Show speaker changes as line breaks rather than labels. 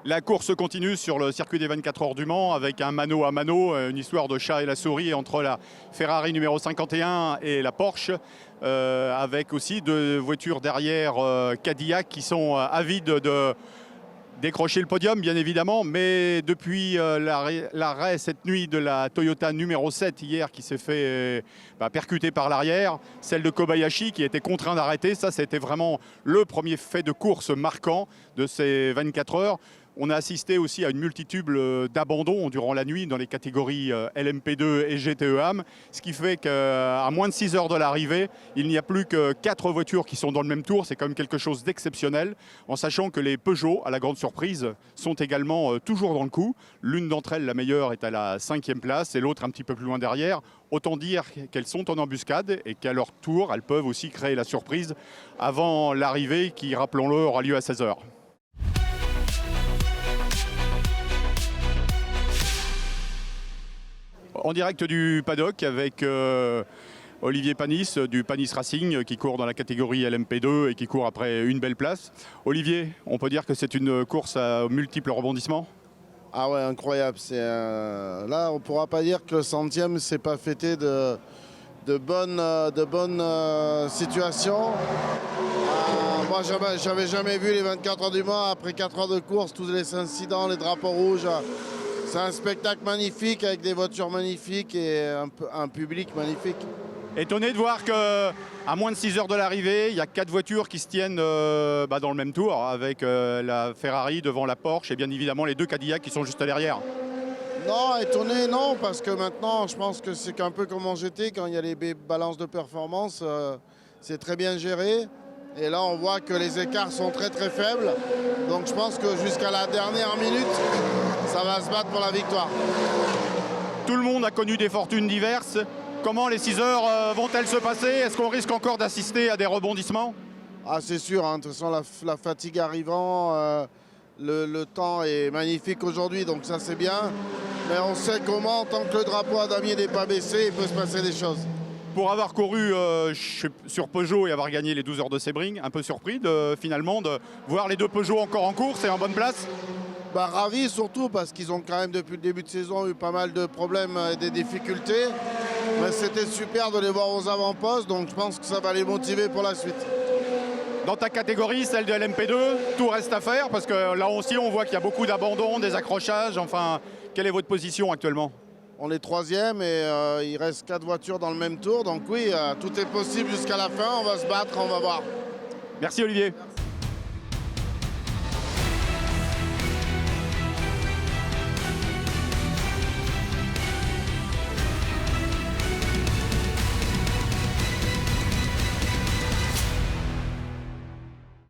La course continue sur le circuit des 24 heures du Mans avec un mano à mano, une histoire de chat et la souris entre la Ferrari numéro 51 et la Porsche, avec aussi deux voitures derrière Cadillac qui sont avides de décrocher le podium, bien évidemment, mais depuis l'arrêt cette nuit de la Toyota numéro 7 hier qui s'est fait percuter par l'arrière, celle de Kobayashi qui était contraint d'arrêter, ça c'était vraiment le premier fait de course marquant de ces 24 heures. On a assisté aussi à une multitude d'abandons durant la nuit dans les catégories LMP2 et GTE-AM, ce qui fait qu'à moins de 6 heures de l'arrivée, il n'y a plus que 4 voitures qui sont dans le même tour. C'est quand même quelque chose d'exceptionnel, en sachant que les Peugeot, à la grande surprise, sont également toujours dans le coup. L'une d'entre elles, la meilleure, est à la 5e place et l'autre un petit peu plus loin derrière. Autant dire qu'elles sont en embuscade et qu'à leur tour, elles peuvent aussi créer la surprise avant l'arrivée qui, rappelons-le, aura lieu à 16 heures. En direct du paddock avec Olivier Panis du Panis Racing qui court dans la catégorie LMP2 et qui court après une belle place. Olivier, on peut dire que c'est une course à multiples rebondissements?
Ah ouais, incroyable. Là, on ne pourra pas dire que le 100e s'est pas fêté de bonnes situations. Moi, j'avais jamais vu les 24 heures du Mans après 4 heures de course, tous les incidents, les drapeaux rouges. C'est un spectacle magnifique avec des voitures magnifiques et un public magnifique.
Étonné de voir qu'à moins de 6 heures de l'arrivée, il y a 4 voitures qui se tiennent dans le même tour, avec la Ferrari devant la Porsche et bien évidemment les deux Cadillac qui sont juste derrière.
Non, étonné, non, parce que maintenant, je pense que c'est un peu comme en GT, quand il y a les balances de performance, c'est très bien géré. Et là, on voit que les écarts sont très très faibles. Donc je pense que jusqu'à la dernière minute, ça va se battre pour la victoire.
Tout le monde a connu des fortunes diverses. Comment les 6 heures vont-elles se passer? Est-ce qu'on risque encore d'assister à des rebondissements?
Ah, c'est sûr, hein. De toute façon, la fatigue arrivant, le temps est magnifique aujourd'hui, donc ça c'est bien. Mais on sait comment, tant que le drapeau à damier n'est pas baissé, il peut se passer des choses.
Pour avoir couru sur Peugeot et avoir gagné les 12 heures de Sebring, un peu surpris finalement de voir les deux Peugeot encore en course et en bonne place?
Bah, ravi surtout parce qu'ils ont quand même depuis le début de saison eu pas mal de problèmes et des difficultés. Mais c'était super de les voir aux avant-postes, donc je pense que ça va les motiver pour la suite.
Dans ta catégorie, celle de LMP2, tout reste à faire parce que là aussi on voit qu'il y a beaucoup d'abandons, des accrochages. Enfin, quelle est votre position actuellement?
On est 3e et il reste 4 voitures dans le même tour. Donc oui, tout est possible jusqu'à la fin. On va se battre, on va voir.
Merci Olivier.
Merci.